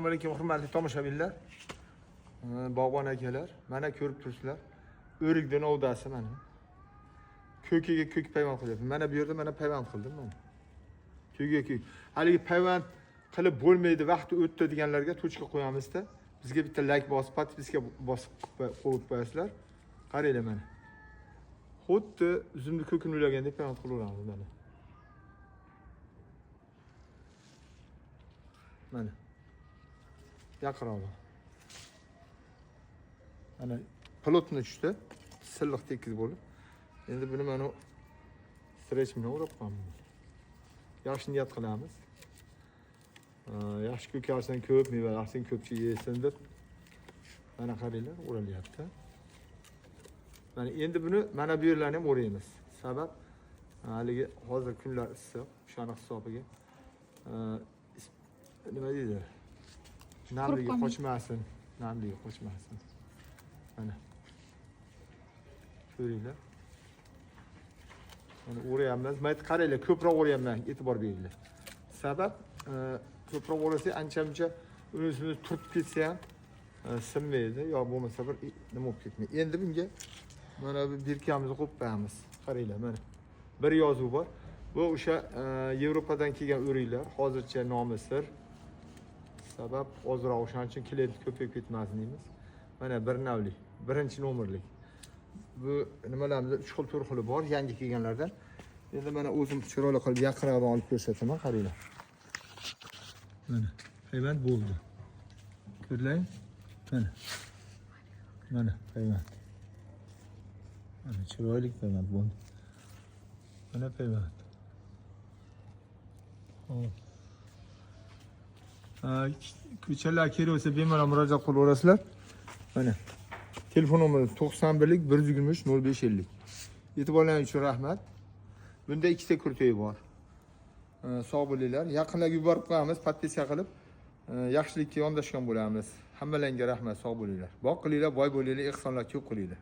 Assalomu alaykum hurmatli tomoshabinlar, bog'bon akalar. Mana ko'rib turibsizlar. O'rikdan ovdasi mana. Ko'kiga ko'k payvand qilyapman. Mana bu yerda mana payvand qildim mana. Ko'kiga ko'k. Haligi payvand qilib bo'lmaydi, vaqti o'tdi deganlarga tochka qo'yamizda. Bizga bitta like bosib, podpiska bosib qo'yib qo'yasizlar. Qaranglar mana. Xuddi uzumni ko'kini ulagandek payvand qilaveramiz mana. Mana. Yaqinroq. Mana plotni tushdi. Silliq tekis bo'lib. Endi buni mana streç bilan o'rab qo'yamiz. Yaxshi niyat qilamiz. Yaxshi ko'karsan ko'p, mevalarsan ko'pchilik yesin deb. Mana qaranglar, o'ralyapti. Mana endi buni mana bu yerlarni ham o'raymiz. Sabab haligi hozir kunlar issiq, o'shani hisobiga nima deydi? Namligi qochmasin, namligi qochmasin. Mana. Ko'ringlar. Mana o'rayapmiz. Mayt qaranglar, ko'proq o'rayapman, e'tibor beringlar. Sabab ko'proq o'rasa ancha-muncha o'zimiz turib ketsa ham sinmaydi, yo bo'lmasa bir nima bo'lib ketmaydi. Endi bunga mana bu birkamizni qo'yib qo'yamiz. Qaranglar, mana. Bir yozuv bor. Bu o'sha Yevropadan kelgan o'riklar, hozircha nomi sir. Sabab ozroq o'shaning uchun klient ko'payib ketmasin deymiz. Mana bir navlik, birinchi nomerlik. Bu nimalarimiz 3 xil 4 xili bor, yangi kelganlardan. Endi mana o'zim chiroyli qilib yaqinroq olib ko'rsataman, qaranglar. Mana payvand bo'ldi. Ko'rlang. Mana. Mana payvand. Mana chiroyli payvand bo'ldi. Mana payvand. Hop. Ko'chalar kerak bo'lsa bemalol murojaat qilaverasizlar. Mana telefon nomeri 91 123 0550. E'tiborlaringiz uchun rahmat. Bunda ikkita kurtoy bor. Sog' bo'linglar. Yaqinlarga yuborib qo'yamiz, podpiska qilib, yaxshilikka yondashgan bo'lamiz. Hammalarga rahmat, sog' bo'linglar. Boq qilinglar, boy bo'linglar, ehsonlar ko'p qilinglar.